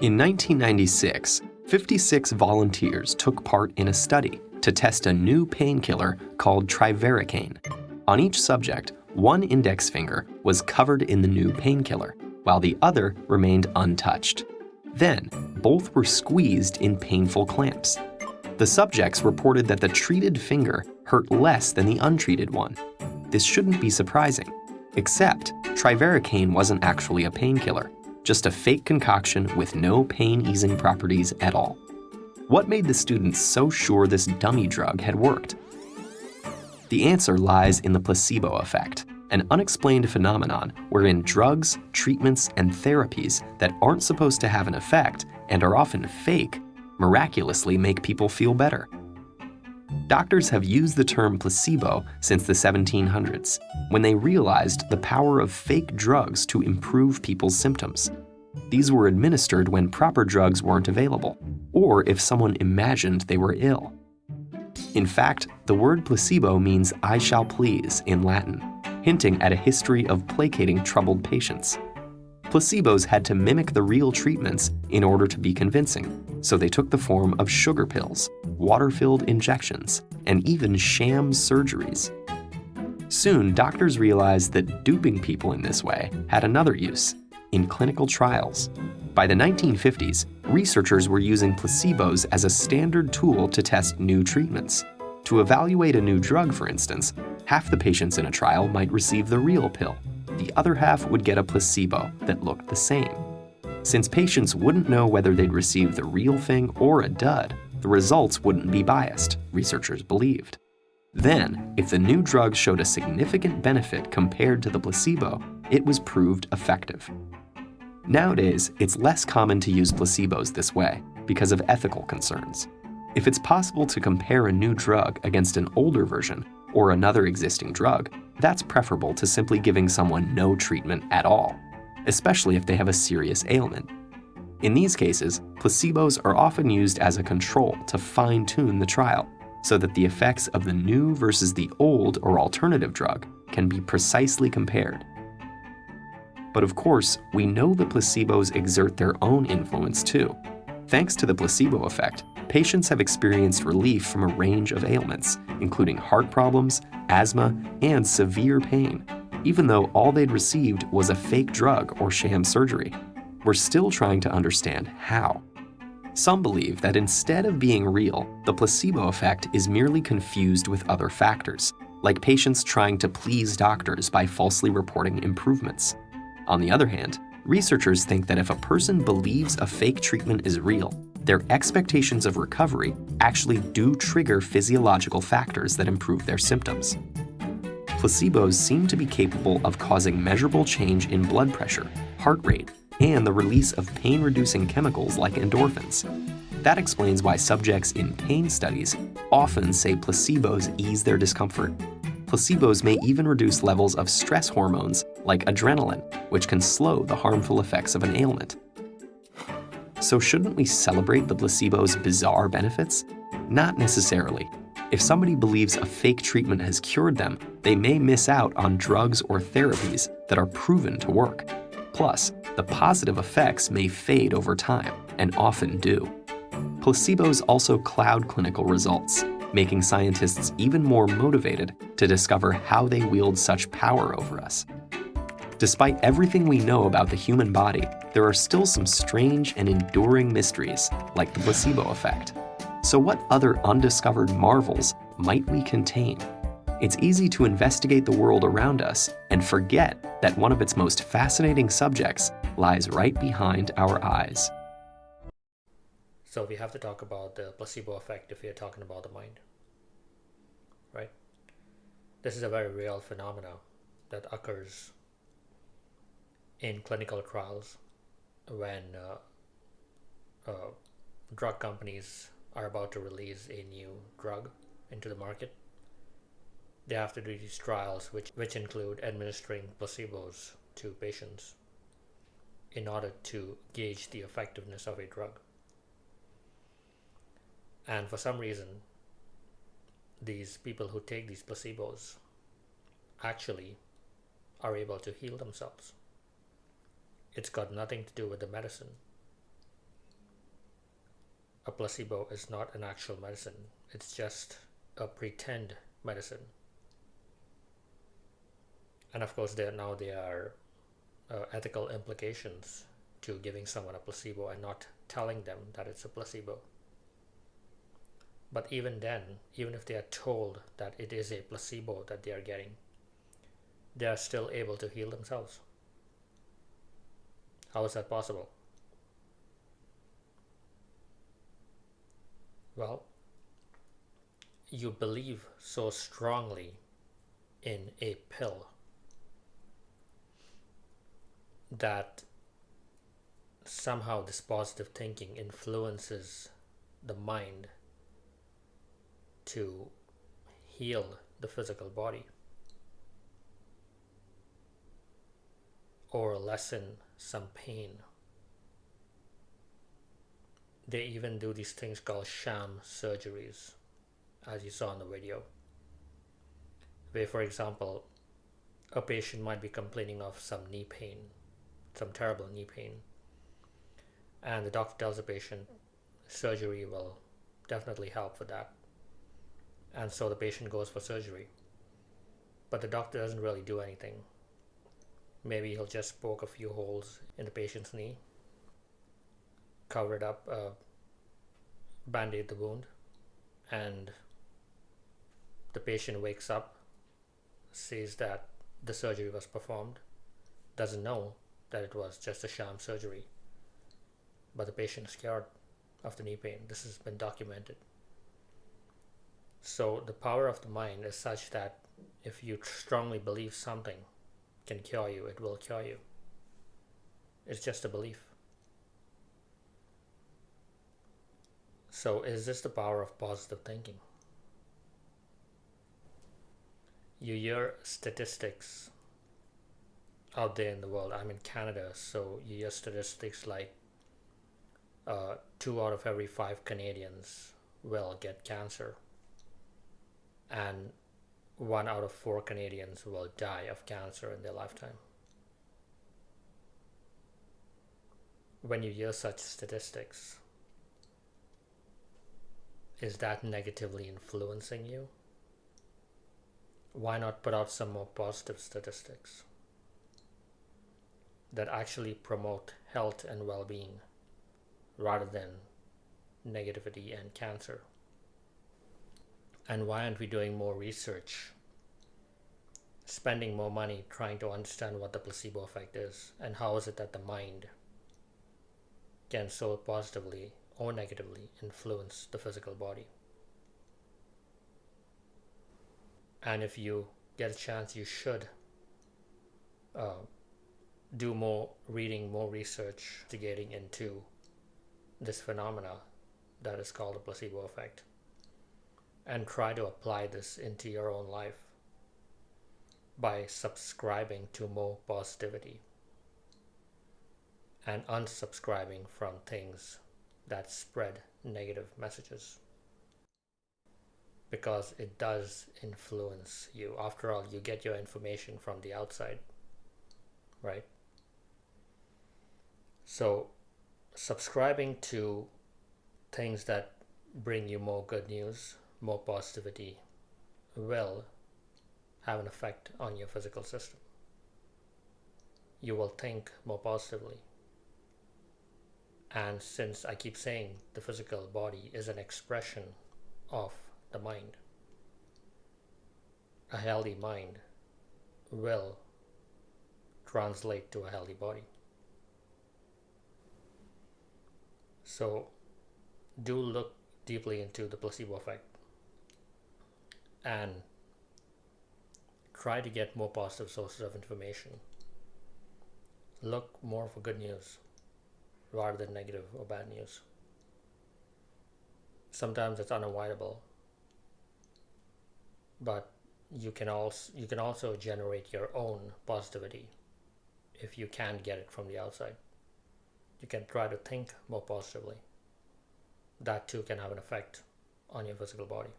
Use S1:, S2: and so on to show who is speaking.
S1: In 1996, 56 volunteers took part in a study to test a new painkiller called trivaricane. On each subject, one index finger was covered in the new painkiller, while the other remained untouched. Then, both were squeezed in painful clamps. The subjects reported that the treated finger hurt less than the untreated one. This shouldn't be surprising, except trivaricane wasn't actually a painkiller, just a fake concoction with no pain-easing properties at all. What made the students so sure this dummy drug had worked? The answer lies in the placebo effect, an unexplained phenomenon wherein drugs, treatments, and therapies that aren't supposed to have an effect and are often fake miraculously make people feel better. Doctors have used the term placebo since the 1700s, when they realized the power of fake drugs to improve people's symptoms. These were administered when proper drugs weren't available, or if someone imagined they were ill. In fact, the word placebo means "I shall please" in Latin, hinting at a history of placating troubled patients. Placebos had to mimic the real treatments in order to be convincing, so they took the form of sugar pills, water-filled injections, and even sham surgeries. Soon, doctors realized that duping people in this way had another use: in clinical trials. By the 1950s, researchers were using placebos as a standard tool to test new treatments. To evaluate a new drug, for instance, half the patients in a trial might receive the real pill. The other half would get a placebo that looked the same. Since patients wouldn't know whether they'd receive the real thing or a dud, the results wouldn't be biased, researchers believed. Then, if the new drug showed a significant benefit compared to the placebo, it was proved effective. Nowadays, it's less common to use placebos this way because of ethical concerns. If it's possible to compare a new drug against an older version or another existing drug, that's preferable to simply giving someone no treatment at all, especially if they have a serious ailment. In these cases, placebos are often used as a control to fine-tune the trial, so that the effects of the new versus the old or alternative drug can be precisely compared. But of course, we know that placebos exert their own influence too. Thanks to the placebo effect, patients have experienced relief from a range of ailments, including heart problems, asthma, and severe pain, even though all they'd received was a fake drug or sham surgery. We're still trying to understand how. Some believe that instead of being real, the placebo effect is merely confused with other factors, like patients trying to please doctors by falsely reporting improvements. On the other hand, researchers think that if a person believes a fake treatment is real, their expectations of recovery actually do trigger physiological factors that improve their symptoms. Placebos seem to be capable of causing measurable change in blood pressure, heart rate, and the release of pain-reducing chemicals like endorphins. That explains why subjects in pain studies often say placebos ease their discomfort. Placebos may even reduce levels of stress hormones like adrenaline, which can slow the harmful effects of an ailment. So shouldn't we celebrate the placebo's bizarre benefits? Not necessarily. If somebody believes a fake treatment has cured them, they may miss out on drugs or therapies that are proven to work. Plus, the positive effects may fade over time, and often do. Placebos also cloud clinical results, making scientists even more motivated to discover how they wield such power over us. Despite everything we know about the human body, there are still some strange and enduring mysteries, like the placebo effect. So what other undiscovered marvels might we contain? It's easy to investigate the world around us and forget that one of its most fascinating subjects lies right behind our eyes.
S2: So we have to talk about the placebo effect if we are talking about the mind, right? This is a very real phenomenon that occurs in clinical trials when drug companies are about to release a new drug into the market. They have to do these trials which include administering placebos to patients in order to gauge the effectiveness of a drug. And for some reason, these people who take these placebos actually are able to heal themselves. It's got nothing to do with the medicine. a placebo is not an actual medicine. It's just a pretend medicine. And of course, there are ethical implications to giving someone a placebo and not telling them that it's a placebo. But even then, even if they are told that it is a placebo that they are getting, they are still able to heal themselves. How is that possible? Well, you believe so strongly in a pill that somehow this positive thinking influences the mind to heal the physical body or lessen some pain. They even do these things called sham surgeries, as you saw in the video, where, for example, a patient might be complaining of some knee pain, some terrible knee pain, and the doctor tells the patient surgery will definitely help with that. And so the patient goes for surgery. But the doctor doesn't really do anything. Maybe he'll just poke a few holes in the patient's knee, cover it up, band-aid the wound, and the patient wakes up, sees that the surgery was performed, doesn't know that it was just a sham surgery. But the patient is cured of the knee pain. This has been documented. So the power of the mind is such that if you strongly believe something can cure you, it will cure you. It's just a belief. So is this the power of positive thinking? You hear statistics out there in the world. I'm in Canada, so you hear statistics like 2 out of every 5 Canadians will get cancer, and 1 out of 4 Canadians will die of cancer in their lifetime. When you hear such statistics, is that negatively influencing you? Why not put out some more positive statistics that actually promote health and well-being rather than negativity and cancer? And why aren't we doing more research, spending more money trying to understand what the placebo effect is, and how is it that the mind can so positively or negatively influence the physical body? And if you get a chance, you should do more reading, more research, getting into this phenomena that is called the placebo effect, and try to apply this into your own life by subscribing to more positivity and unsubscribing from things that spread negative messages, because it does influence you. After all, you get your information from the outside, right? So subscribing to things that bring you more good news, more positivity, will have an effect on your physical system. You will think more positively. And since I keep saying the physical body is an expression of the mind, a healthy mind will translate to a healthy body. So do look deeply into the placebo effect and try to get more positive sources of information. Look more for good news rather than negative or bad news. Sometimes it's unavoidable, but you can also generate your own positivity if you can't get it from the outside. You can try to think more positively. That too can have an effect on your physical body.